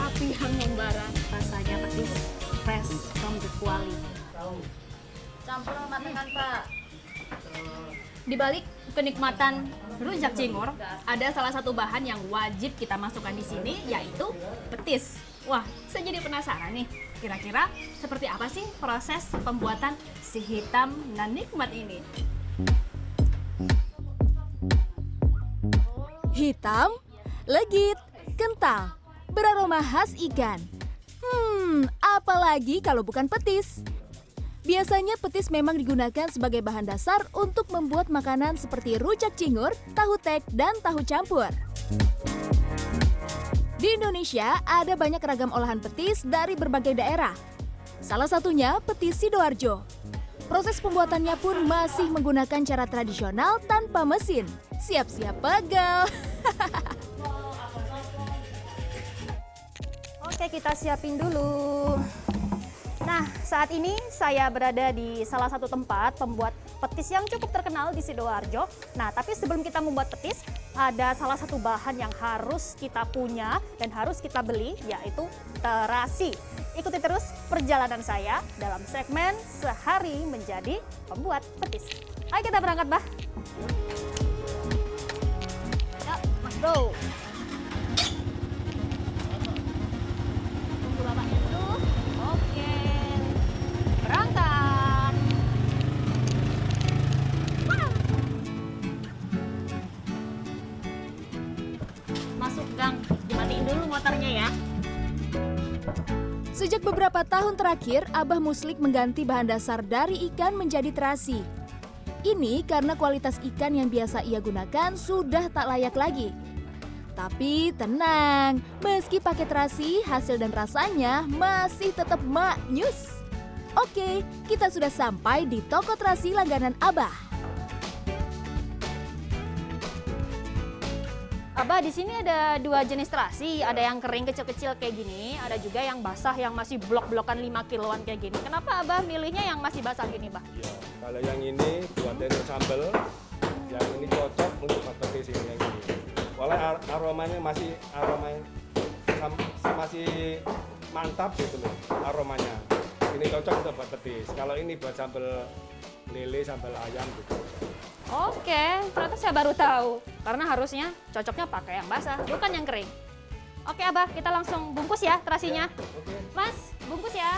api yang membara, rasanya petis fresh from the quality. Campur matangkan Pak. Di balik kenikmatan rujak cingur, ada salah satu bahan yang wajib kita masukkan di sini, yaitu petis. Wah, saya jadi penasaran nih, kira-kira seperti apa sih proses pembuatan si hitam dan nikmat ini? Hitam, legit, kental, beraroma khas ikan. Apalagi kalau bukan petis. Biasanya petis memang digunakan sebagai bahan dasar untuk membuat makanan seperti rujak cingur, tahu tek, dan tahu campur. Di Indonesia ada banyak ragam olahan petis dari berbagai daerah. Salah satunya petis Sidoarjo. Proses pembuatannya pun masih menggunakan cara tradisional tanpa mesin. Siap-siap pegel. Oke, kita siapin dulu. Nah, saat ini saya berada di salah satu tempat pembuat petis yang cukup terkenal di Sidoarjo. Nah, tapi sebelum kita membuat petis, ada salah satu bahan yang harus kita punya dan harus kita beli, yaitu terasi. Ikuti terus perjalanan saya dalam segmen Sehari Menjadi Pembuat Petis. Ayo kita berangkat, Bah. Yuk, Mas Bro. Tunggu Bapaknya dulu. Oke. Berangkat. Masuk gang, dimatiin dulu motornya ya. Sejak beberapa tahun terakhir, Abah Muslik mengganti bahan dasar dari ikan menjadi terasi. Ini karena kualitas ikan yang biasa ia gunakan sudah tak layak lagi. Tapi tenang, meski pakai terasi, hasil dan rasanya masih tetap maknyus. Oke, kita sudah sampai di toko terasi langganan Abah. Abah, di sini ada dua jenis terasi, ada yang kering kecil-kecil kayak gini, ada juga yang basah yang masih blok-blokan 5 kiloan kayak gini. Kenapa Abah milihnya yang masih basah gini, Bah? Ya, kalau yang ini buat dari sambal, yang ini cocok untuk petis ini yang ini. Walau aromanya masih masih mantap gitu loh aromanya. Ini cocok untuk buat petis. Kalau ini buat sambal lele, sambal ayam gitu. Oke, ternyata saya baru tahu. Karena harusnya cocoknya pakai yang basah, bukan yang kering. Oke Abah, kita langsung bungkus ya terasinya. Oke. Mas, bungkus ya.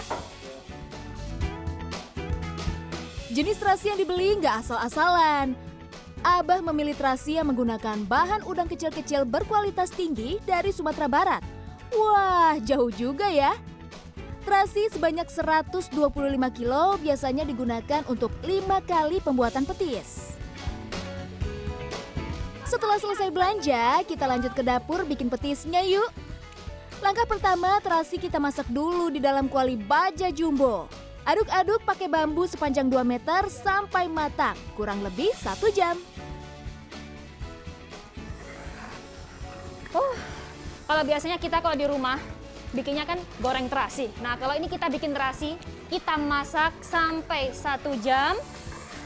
Jenis terasi yang dibeli nggak asal-asalan. Abah memilih terasi yang menggunakan bahan udang kecil-kecil berkualitas tinggi dari Sumatera Barat. Wah, jauh juga ya. Terasi sebanyak 125 kilo biasanya digunakan untuk 5 kali pembuatan petis. Setelah selesai belanja, kita lanjut ke dapur bikin petisnya yuk. Langkah pertama, terasi kita masak dulu di dalam kuali baja jumbo. Aduk-aduk pakai bambu sepanjang 2 meter sampai matang, kurang lebih 1 jam. Kalau biasanya kita kalau di rumah bikinnya kan goreng terasi. Nah, kalau ini kita bikin terasi, kita masak sampai 1 jam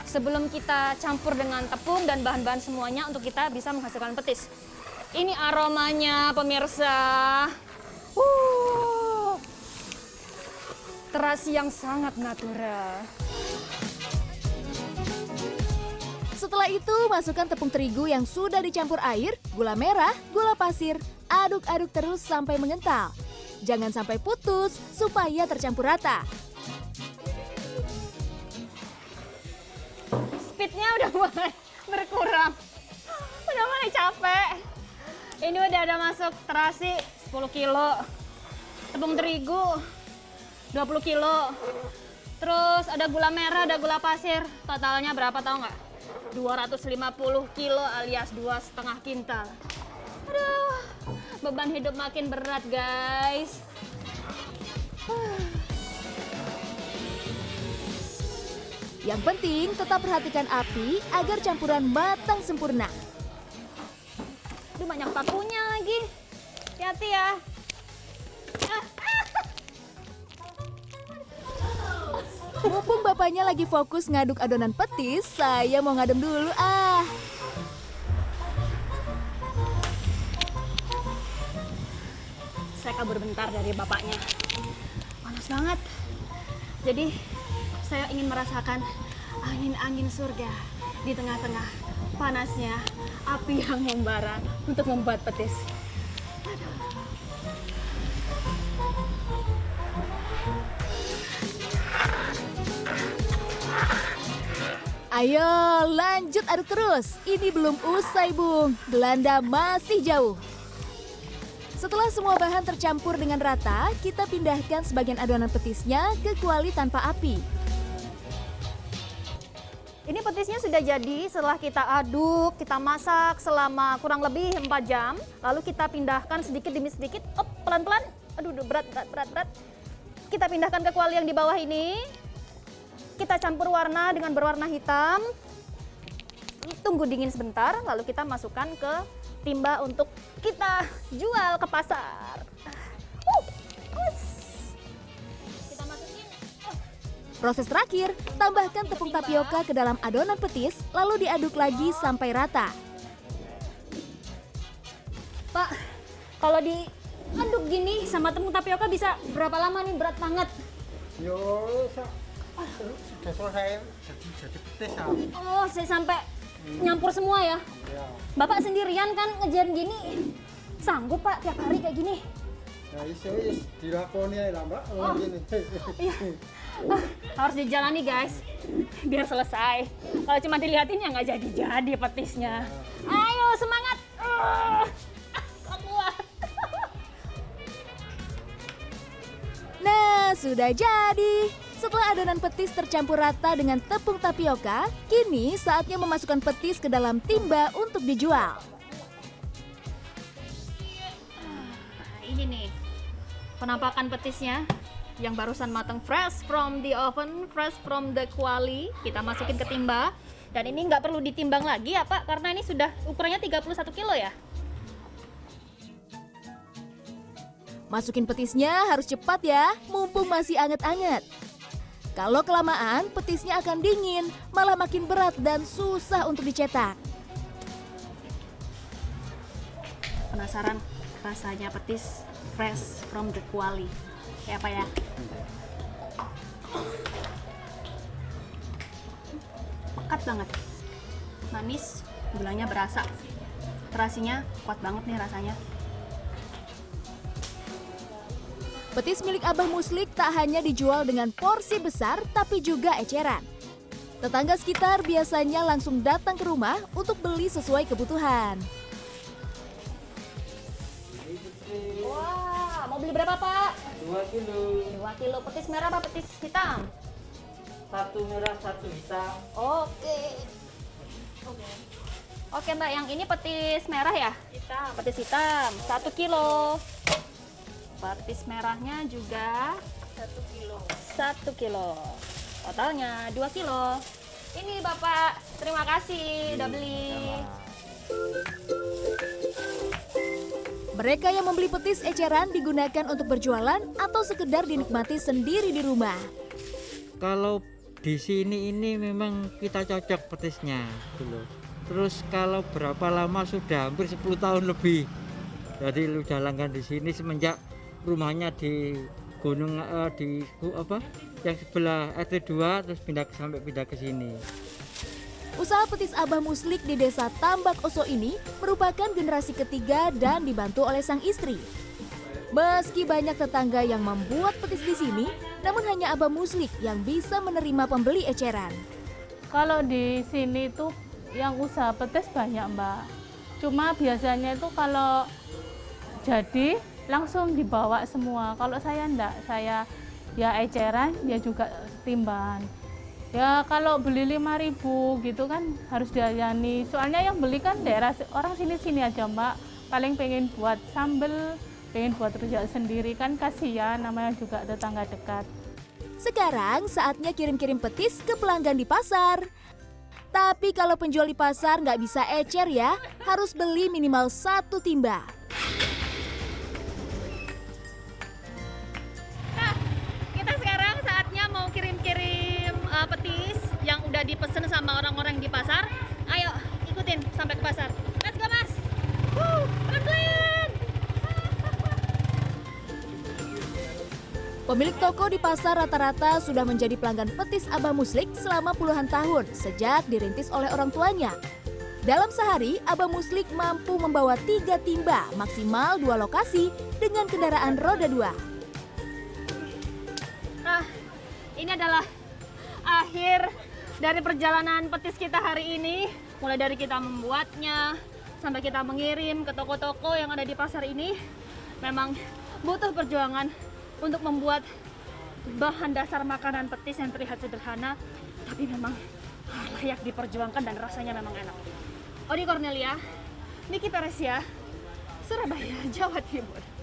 sebelum kita campur dengan tepung dan bahan-bahan semuanya untuk kita bisa menghasilkan petis. Ini aromanya pemirsa. Terasi yang sangat natural. Setelah itu, masukkan tepung terigu yang sudah dicampur air, gula merah, gula pasir, aduk-aduk terus sampai mengental. Jangan sampai putus supaya tercampur rata. Speednya udah mulai berkurang. Udah mulai capek. Ini udah ada masuk terasi 10 kilo. Tepung terigu 20 kilo. Terus ada gula merah, ada gula pasir. Totalnya berapa tahu nggak? 250 kilo alias 2,5 kintal. Aduh, beban hidup makin berat guys. Yang penting tetap perhatikan api agar campuran matang sempurna. Aduh, banyak pakunya lagi. Hati-hati ya. Mumpung bapaknya lagi fokus ngaduk adonan petis, saya mau ngadem dulu ah. saya kabur bentar dari bapaknya. Panas banget. Jadi saya ingin merasakan angin-angin surga di tengah-tengah panasnya api yang membara untuk membuat petis. Ayo lanjut aduk terus. Ini belum usai, Bung. Belanda masih jauh. Setelah semua bahan tercampur dengan rata, kita pindahkan sebagian adonan petisnya ke kuali tanpa api. Ini petisnya sudah jadi. Setelah kita aduk, kita masak selama kurang lebih 4 jam. Lalu kita pindahkan sedikit demi sedikit. Pelan-pelan. Aduh, berat. Kita pindahkan ke kuali yang di bawah ini. Kita campur warna dengan berwarna hitam. Tunggu dingin sebentar, lalu kita masukkan ke timba untuk kita jual ke pasar. Kita masukin. Proses terakhir, tambahkan tepung tapioka ke dalam adonan petis, lalu diaduk lagi sampai rata. Pak, kalau diaduk gini sama tepung tapioka bisa berapa lama nih? Berat banget. Yo, sudah selesai jadi petis ya. Oh, saya sampai nyampur semua ya? Ya, Bapak sendirian kan ngejar gini, sanggup Pak tiap hari kayak gini? ya iso dilakoni ae lah Mbak, Oh. gini. Iya. Harus dijalani guys, biar selesai. Kalau cuma dilihatin ya nggak jadi-jadi petisnya. Ayo semangat! Kok kuat? Nah, sudah jadi. Setelah adonan petis tercampur rata dengan tepung tapioka, kini saatnya memasukkan petis ke dalam timba untuk dijual. Nah, ini nih penampakan petisnya yang barusan matang, fresh from the oven, fresh from the kuali. Kita masukin ke timba. Dan ini nggak perlu ditimbang lagi ya Pak, karena ini sudah ukurannya 31 kilo ya. Masukin petisnya harus cepat ya, mumpung masih anget-anget. Kalau kelamaan, petisnya akan dingin, malah makin berat dan susah untuk dicetak. Penasaran rasanya petis fresh from the kuali kayak apa ya? Pekat banget, manis, gulanya berasa, terasinya kuat banget nih rasanya. Petis milik Abah Muslik tak hanya dijual dengan porsi besar, tapi juga eceran. Tetangga sekitar biasanya langsung datang ke rumah untuk beli sesuai kebutuhan. Wah, mau beli berapa Pak? 2 kilo. 2 kilo petis merah apa petis hitam? 1 merah, 1 hitam. Oke. Oke Mbak, yang ini petis merah ya? Hitam. Petis hitam, 1 kilo. Petis merahnya juga 1 kilo. 1 kilo. Totalnya 2 kilo. Ini Bapak, terima kasih udah beli. Mereka yang membeli petis eceran digunakan untuk berjualan atau sekedar dinikmati sendiri di rumah. Kalau di sini ini memang kita cocok petisnya dulu. Terus kalau berapa lama sudah hampir 10 tahun lebih. Jadi udah langganan di sini semenjak rumahnya di gunung yang sebelah RT 2 terus sampai pindah ke sini. Usaha petis Abah Muslik di desa Tambak Oso ini merupakan generasi ketiga dan dibantu oleh sang istri. Meski banyak tetangga yang membuat petis di sini, namun hanya Abah Muslik yang bisa menerima pembeli eceran. Kalau di sini tuh yang usaha petis banyak Mbak. Cuma biasanya itu kalau jadi langsung dibawa semua. Kalau saya enggak, saya ya eceran, ya juga timbangan. Ya kalau beli 5.000 gitu kan harus dilayani. Soalnya yang beli kan daerah orang sini-sini aja Mbak. Paling pengen buat sambel, pengen buat rujak sendiri kan kasihan, namanya juga tetangga dekat. Sekarang saatnya kirim-kirim petis ke pelanggan di pasar. Tapi kalau penjual di pasar nggak bisa ecer ya, harus beli minimal 1 timba. Kita sekarang saatnya mau kirim-kirim petis yang udah dipesan sama orang-orang di pasar. Ayo ikutin sampai ke pasar. Let's go Mas. Pelan-pelan. Pemilik toko di pasar rata-rata sudah menjadi pelanggan petis Abah Muslik selama puluhan tahun sejak dirintis oleh orang tuanya. Dalam sehari, Abah Muslik mampu membawa 3 timba, maksimal 2 lokasi dengan kendaraan roda 2. Nah, ini adalah akhir dari perjalanan petis kita hari ini. Mulai dari kita membuatnya, sampai kita mengirim ke toko-toko yang ada di pasar ini. Memang butuh perjuangan untuk membuat bahan dasar makanan petis yang terlihat sederhana, tapi memang layak diperjuangkan dan rasanya memang enak. Odi Cornelia, Niki Peresia, Surabaya, Jawa Timur.